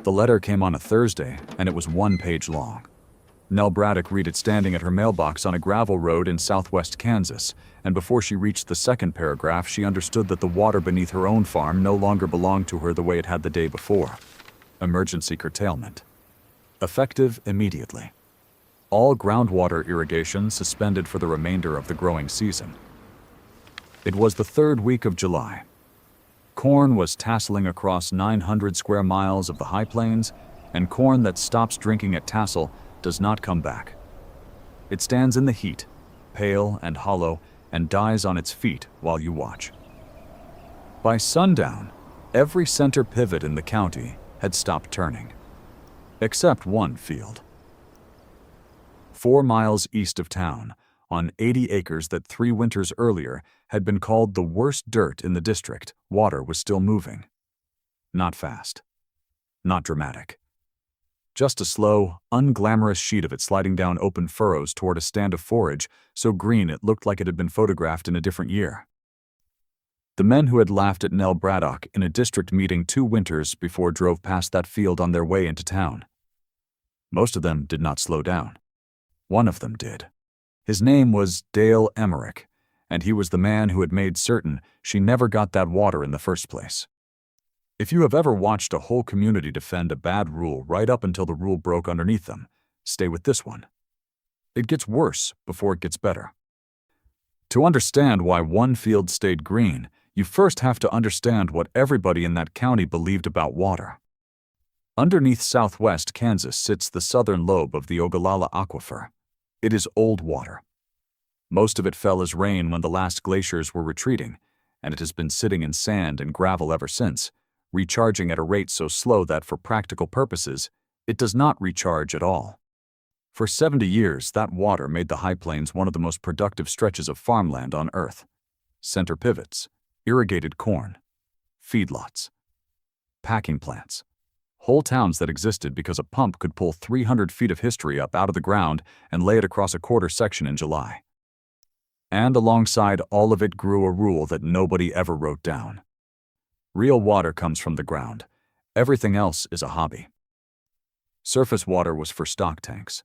The letter came on a Thursday, and it was 1 page long. Nell Braddock read it standing at her mailbox on a gravel road in southwest Kansas, and before she reached the second paragraph, she understood that the water beneath her own farm no longer belonged to her the way it had the day before. Emergency curtailment. Effective immediately. All groundwater irrigation suspended for the remainder of the growing season. It was the 3rd week of July. Corn was tasseling across 900 square miles of the high plains, and corn that stops drinking at tassel does not come back. It stands in the heat, pale and hollow, and dies on its feet while you watch. By sundown, every center pivot in the county had stopped turning, except one field. 4 miles east of town, on 80 acres that 3 winters earlier had been called the worst dirt in the district, water was still moving. Not fast. Not dramatic. Just a slow, unglamorous sheet of it sliding down open furrows toward a stand of forage, so green it looked like it had been photographed in a different year. The men who had laughed at Nell Braddock in a district meeting 2 winters before drove past that field on their way into town. Most of them did not slow down. One of them did. His name was Dale Emmerich, and he was the man who had made certain she never got that water in the first place. If you have ever watched a whole community defend a bad rule right up until the rule broke underneath them, stay with this one. It gets worse before it gets better. To understand why one field stayed green, you first have to understand what everybody in that county believed about water. Underneath southwest Kansas sits the southern lobe of the Ogallala Aquifer. It is old water. Most of it fell as rain when the last glaciers were retreating, and it has been sitting in sand and gravel ever since, recharging at a rate so slow that, for practical purposes, it does not recharge at all. For 70 years, that water made the High Plains one of the most productive stretches of farmland on Earth. Center pivots, irrigated corn, feedlots, packing plants, whole towns that existed because a pump could pull 300 feet of history up out of the ground and lay it across a quarter section in July. And alongside all of it grew a rule that nobody ever wrote down. Real water comes from the ground. Everything else is a hobby. Surface water was for stock tanks.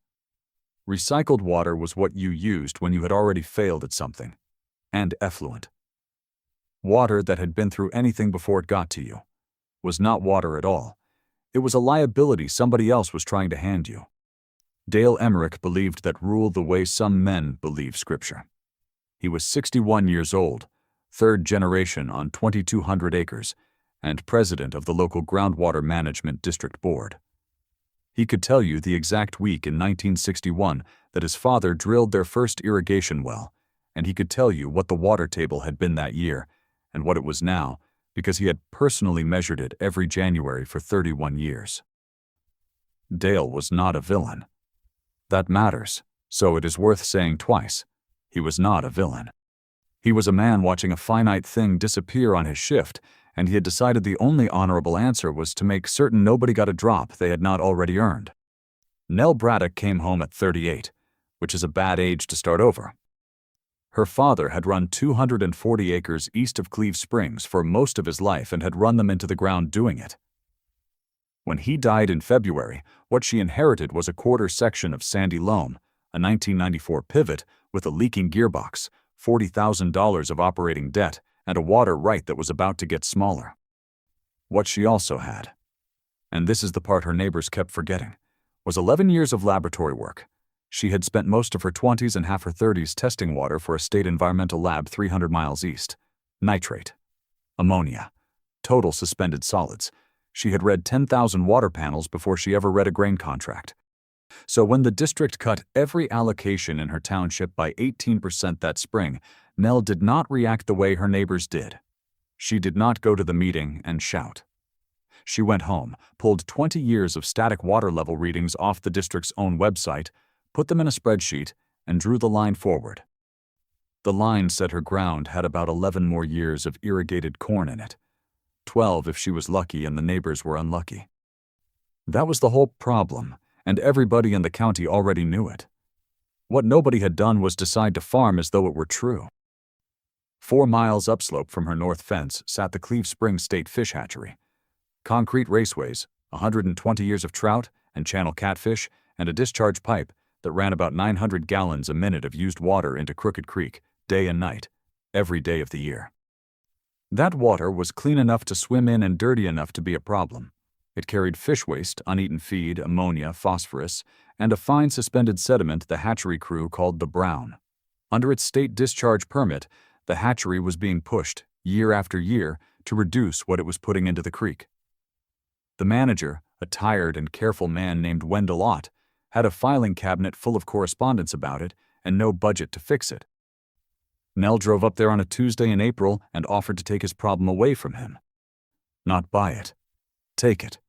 Recycled water was what you used when you had already failed at something. And effluent. Water that had been through anything before it got to you was not water at all. It was a liability somebody else was trying to hand you. Dale Emmerich believed that rule the way some men believe Scripture. He was 61 years old, 3rd generation on 2,200 acres, and president of the local groundwater management district board. He could tell you the exact week in 1961 that his father drilled their first irrigation well, and he could tell you what the water table had been that year and what it was now, because he had personally measured it every January for 31 years. Dale was not a villain. That matters, so it is worth saying twice. He was not a villain. He was a man watching a finite thing disappear on his shift, and he had decided the only honorable answer was to make certain nobody got a drop they had not already earned. Nell Braddock came home at 38, which is a bad age to start over. Her father had run 240 acres east of Cleve Springs for most of his life and had run them into the ground doing it. When he died in February, what she inherited was a quarter section of sandy loam, a 1994 pivot with a leaking gearbox, $40,000 of operating debt, and a water right that was about to get smaller. What she also had, and this is the part her neighbors kept forgetting, was 11 years of laboratory work. She had spent most of her 20s and half her 30s testing water for a state environmental lab 300 miles east. Nitrate, ammonia, total suspended solids. She had read 10,000 water panels before she ever read a grain contract. So when the district cut every allocation in her township by 18% that spring, Nell did not react the way her neighbors did. She did not go to the meeting and shout. She went home, pulled 20 years of static water level readings off the district's own website, put them in a spreadsheet, and drew the line forward. The line said her ground had about 11 more years of irrigated corn in it, 12 if she was lucky and the neighbors were unlucky. That was the whole problem, and everybody in the county already knew it. What nobody had done was decide to farm as though it were true. 4 miles upslope from her north fence sat the Cleve Springs State Fish Hatchery. Concrete raceways, 120 years of trout and channel catfish, and a discharge pipe that ran about 900 gallons a minute of used water into Crooked Creek, day and night, every day of the year. That water was clean enough to swim in and dirty enough to be a problem. It carried fish waste, uneaten feed, ammonia, phosphorus, and a fine suspended sediment the hatchery crew called the brown. Under its state discharge permit, the hatchery was being pushed, year after year, to reduce what it was putting into the creek. The manager, a tired and careful man named Wendell Ott, had a filing cabinet full of correspondence about it and no budget to fix it. Nell drove up there on a Tuesday in April and offered to take his problem away from him. Not buy it. Take it.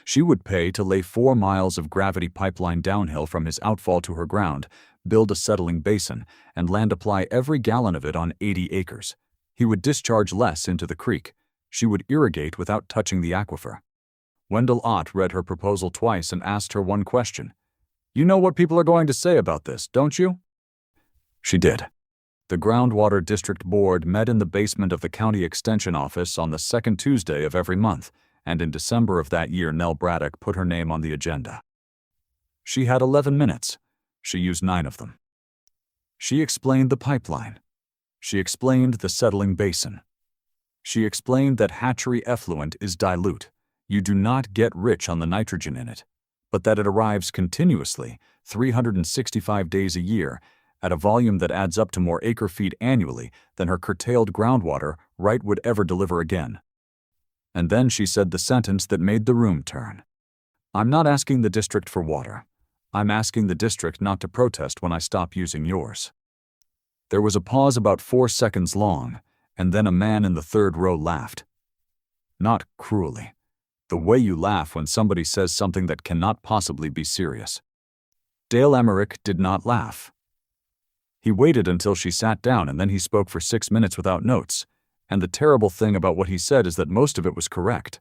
She would pay to lay 4 miles of gravity pipeline downhill from his outfall to her ground, build a settling basin, and land apply every gallon of it on 80 acres. He would discharge less into the creek. She would irrigate without touching the aquifer. Wendell Ott read her proposal twice and asked her one question. "You know what people are going to say about this, don't you?" She did. The Groundwater District Board met in the basement of the County Extension Office on the second Tuesday of every month, and in December of that year Nell Braddock put her name on the agenda. She had 11 minutes. She used 9 of them. She explained the pipeline. She explained the settling basin. She explained that hatchery effluent is dilute. You do not get rich on the nitrogen in it, but that it arrives continuously, 365 days a year, at a volume that adds up to more acre-feet annually than her curtailed groundwater right would ever deliver again. And then she said the sentence that made the room turn. "I'm not asking the district for water. I'm asking the district not to protest when I stop using yours." There was a pause about 4 seconds long, and then a man in the third row laughed. Not cruelly. The way you laugh when somebody says something that cannot possibly be serious. Dale Emmerich did not laugh. He waited until she sat down, and then he spoke for 6 minutes without notes. And the terrible thing about what he said is that most of it was correct.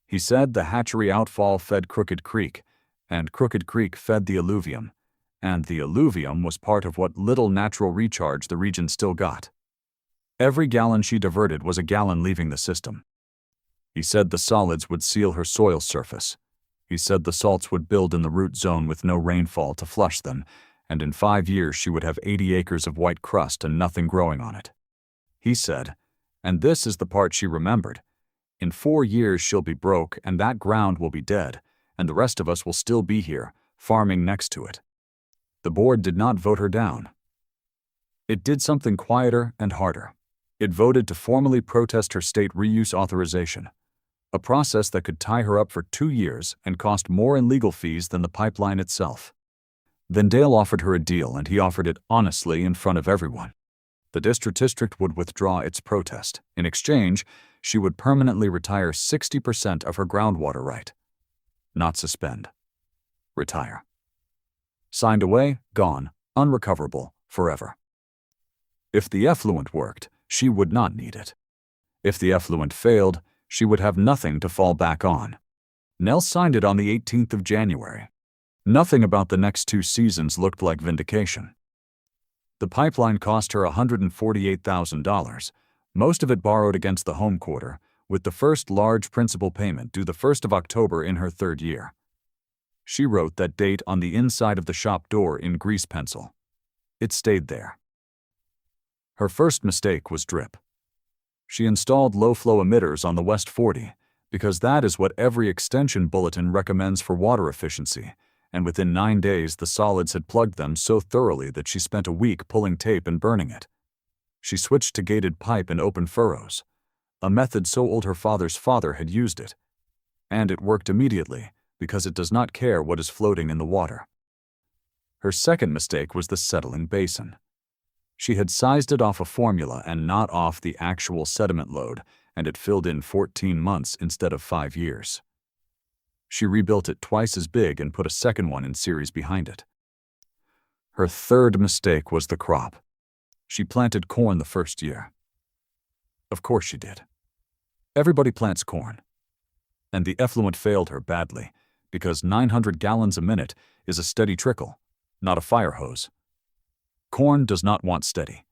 He said the hatchery outfall fed Crooked Creek, and Crooked Creek fed the alluvium, and the alluvium was part of what little natural recharge the region still got. Every gallon she diverted was a gallon leaving the system. He said the solids would seal her soil surface. He said the salts would build in the root zone with no rainfall to flush them, and in 5 years she would have 80 acres of white crust and nothing growing on it. He said, and this is the part she remembered, in 4 years she'll be broke and that ground will be dead, and the rest of us will still be here, farming next to it. The board did not vote her down. It did something quieter and harder. It voted to formally protest her state reuse authorization, a process that could tie her up for 2 years and cost more in legal fees than the pipeline itself. Then Dale offered her a deal, and he offered it honestly in front of everyone. The district would withdraw its protest. In exchange, she would permanently retire 60% of her groundwater right. Not suspend. Retire. Signed away, gone, unrecoverable, forever. If the effluent worked, she would not need it. If the effluent failed, she would have nothing to fall back on. Nell signed it on the 18th of January. Nothing about the next 2 seasons looked like vindication. The pipeline cost her $148,000, most of it borrowed against the home quarter, with the first large principal payment due the 1st of October in her 3rd year. She wrote that date on the inside of the shop door in grease pencil. It stayed there. Her first mistake was drip. She installed low-flow emitters on the West 40, because that is what every extension bulletin recommends for water efficiency, and within 9 days the solids had plugged them so thoroughly that she spent a week pulling tape and burning it. She switched to gated pipe and open furrows, a method so old her father's father had used it. And it worked immediately, because it does not care what is floating in the water. Her second mistake was the settling basin. She had sized it off a formula and not off the actual sediment load, and it filled in 14 months instead of 5 years. She rebuilt it twice as big and put a second one in series behind it. Her third mistake was the crop. She planted corn the first year. Of course she did. Everybody plants corn. And the effluent failed her badly, because 900 gallons a minute is a steady trickle, not a fire hose. Corn does not want steady.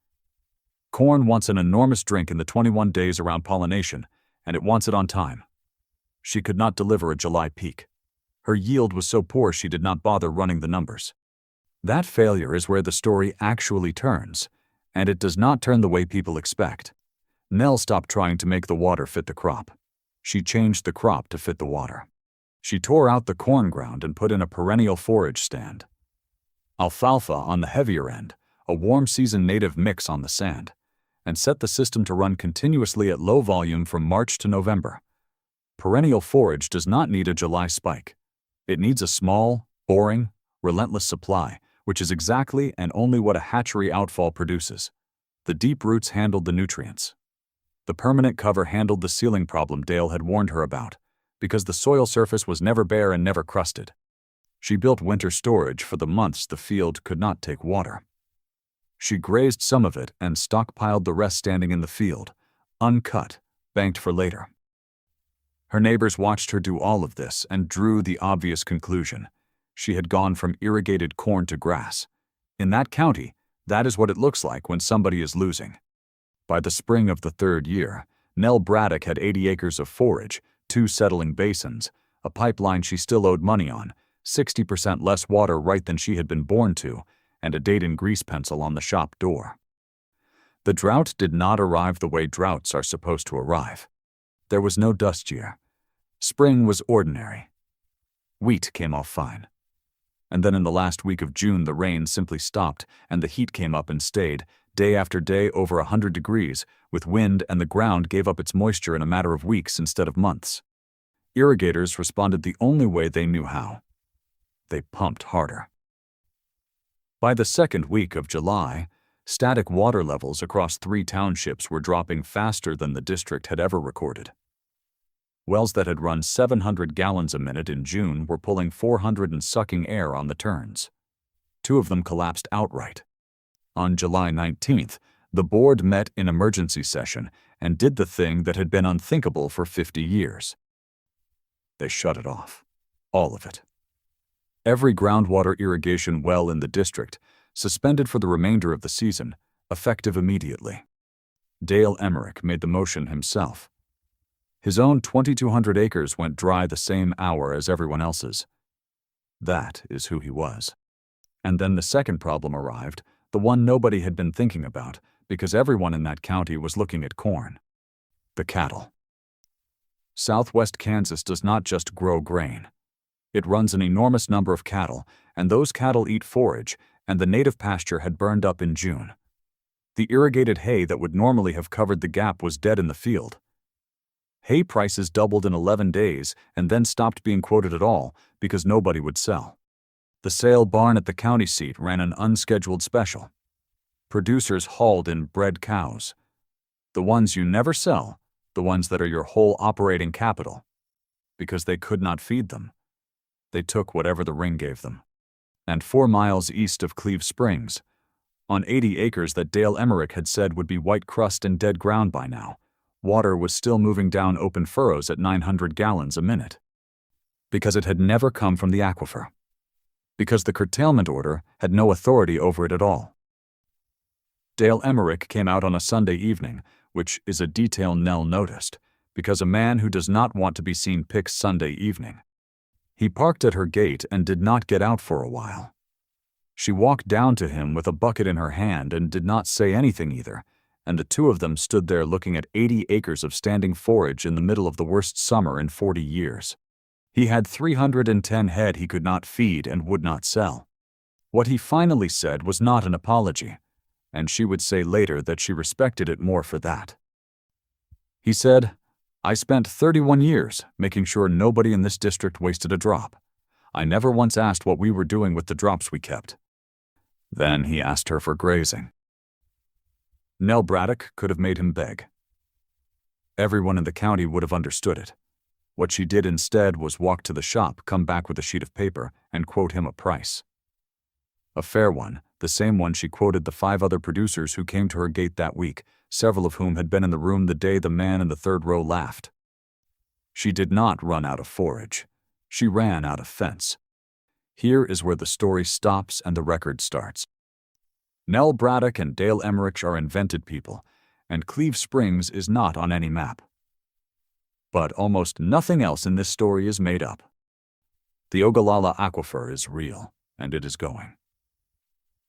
Corn wants an enormous drink in the 21 days around pollination, and it wants it on time. She could not deliver a July peak. Her yield was so poor she did not bother running the numbers. That failure is where the story actually turns, and it does not turn the way people expect. Nell stopped trying to make the water fit the crop. She changed the crop to fit the water. She tore out the corn ground and put in a perennial forage stand. Alfalfa on the heavier end, a warm season native mix on the sand, and set the system to run continuously at low volume from March to November. Perennial forage does not need a July spike. It needs a small, boring, relentless supply, which is exactly and only what a hatchery outfall produces. The deep roots handled the nutrients. The permanent cover handled the sealing problem Dale had warned her about, because the soil surface was never bare and never crusted. She built winter storage for the months the field could not take water. She grazed some of it and stockpiled the rest standing in the field, uncut, banked for later. Her neighbors watched her do all of this and drew the obvious conclusion. She had gone from irrigated corn to grass. In that county, that is what it looks like when somebody is losing. By the spring of the third year, Nell Braddock had 80 acres of forage, 2 settling basins, a pipeline she still owed money on, 60% less water right than she had been born to, and a date in grease pencil on the shop door. The drought did not arrive the way droughts are supposed to arrive. There was no dust year. Spring was ordinary. Wheat came off fine. And then in the last week of June the rain simply stopped and the heat came up and stayed, day after day over 100 degrees, with wind, and the ground gave up its moisture in a matter of weeks instead of months. Irrigators responded the only way they knew how. They pumped harder. By the second week of July, static water levels across 3 townships were dropping faster than the district had ever recorded. Wells that had run 700 gallons a minute in June were pulling 400 and sucking air on the turns. 2 of them collapsed outright. On July 19th, the board met in emergency session and did the thing that had been unthinkable for 50 years. They shut it off. All of it. Every groundwater irrigation well in the district, suspended for the remainder of the season, effective immediately. Dale Emmerich made the motion himself. His own 2,200 acres went dry the same hour as everyone else's. That is who he was. And then the second problem arrived, the one nobody had been thinking about, because everyone in that county was looking at corn. The cattle. Southwest Kansas does not just grow grain. It runs an enormous number of cattle, and those cattle eat forage, and the native pasture had burned up in June. The irrigated hay that would normally have covered the gap was dead in the field. Hay prices doubled in 11 days and then stopped being quoted at all because nobody would sell. The sale barn at the county seat ran an unscheduled special. Producers hauled in bred cows. The ones you never sell, the ones that are your whole operating capital. Because they could not feed them. They took whatever the ring gave them. And 4 miles east of Cleve Springs, on 80 acres that Dale Emmerich had said would be white crust and dead ground by now, water was still moving down open furrows at 900 gallons a minute. Because it had never come from the aquifer. Because the curtailment order had no authority over it at all. Dale Emmerich came out on a Sunday evening, which is a detail Nell noticed, because a man who does not want to be seen picks Sunday evening. He parked at her gate and did not get out for a while. She walked down to him with a bucket in her hand and did not say anything either, and the 2 of them stood there looking at 80 acres of standing forage in the middle of the worst summer in 40 years. He had 310 head he could not feed and would not sell. What he finally said was not an apology, and she would say later that she respected it more for that. He said, "I spent 31 years making sure nobody in this district wasted a drop. I never once asked what we were doing with the drops we kept." Then he asked her for grazing. Nell Braddock could have made him beg. Everyone in the county would have understood it. What she did instead was walk to the shop, come back with a sheet of paper, and quote him a price. A fair one, the same one she quoted the 5 other producers who came to her gate that week, several of whom had been in the room the day the man in the 3rd row laughed. She did not run out of forage. She ran out of fence. Here is where the story stops and the record starts. Nell Braddock and Dale Emmerich are invented people, and Cleve Springs is not on any map. But almost nothing else in this story is made up. The Ogallala Aquifer is real, and it is going.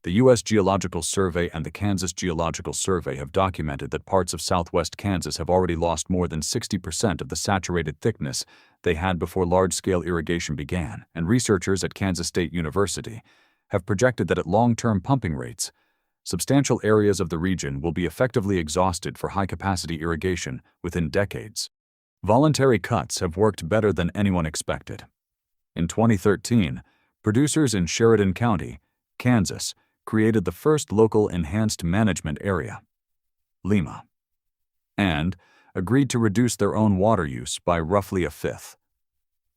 The U.S. Geological Survey and the Kansas Geological Survey have documented that parts of southwest Kansas have already lost more than 60% of the saturated thickness they had before large-scale irrigation began, and researchers at Kansas State University have projected that at long-term pumping rates, substantial areas of the region will be effectively exhausted for high-capacity irrigation within decades. Voluntary cuts have worked better than anyone expected. In 2013, producers in Sheridan County, Kansas, created the first local enhanced management area, LEMA, and agreed to reduce their own water use by roughly a fifth.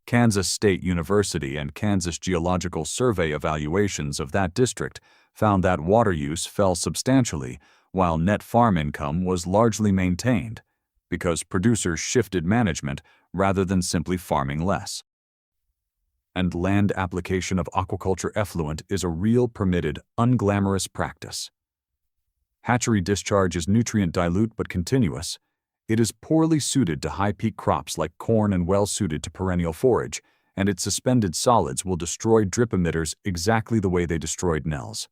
Kansas State University and Kansas Geological Survey evaluations of that district found that water use fell substantially while net farm income was largely maintained because producers shifted management rather than simply farming less. And land application of aquaculture effluent is a real permitted, unglamorous practice. Hatchery discharge is nutrient dilute but continuous. It is poorly suited to high-peak crops like corn and well-suited to perennial forage, and its suspended solids will destroy drip emitters exactly the way they destroyed Nell's.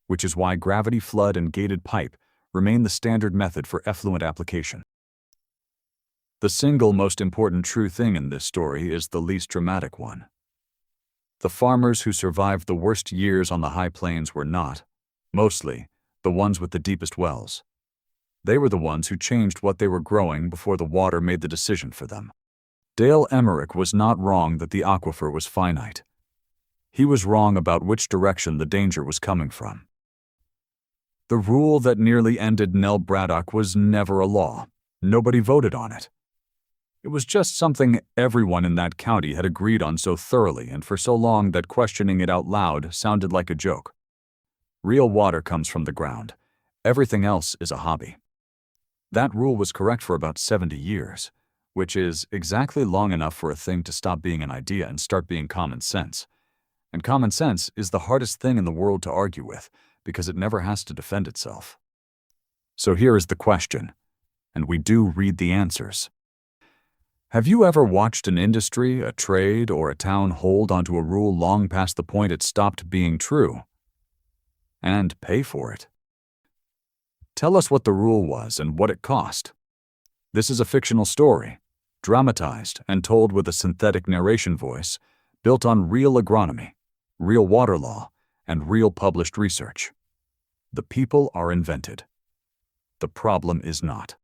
Which is why gravity flood and gated pipe remain the standard method for effluent application. The single most important true thing in this story is the least dramatic one. The farmers who survived the worst years on the high plains were not, mostly, the ones with the deepest wells. They were the ones who changed what they were growing before the water made the decision for them. Dale Emmerich was not wrong that the aquifer was finite. He was wrong about which direction the danger was coming from. The rule that nearly ended Nell Braddock was never a law. Nobody voted on it. It was just something everyone in that county had agreed on so thoroughly and for so long that questioning it out loud sounded like a joke. Real water comes from the ground. Everything else is a hobby. That rule was correct for about 70 years, which is exactly long enough for a thing to stop being an idea and start being common sense. And common sense is the hardest thing in the world to argue with because it never has to defend itself. So here is the question, and we do read the answers. Have you ever watched an industry, a trade, or a town hold onto a rule long past the point it stopped being true? And pay for it. Tell us what the rule was and what it cost. This is a fictional story, dramatized and told with a synthetic narration voice, built on real agronomy, real water law, and real published research. The people are invented. The problem is not.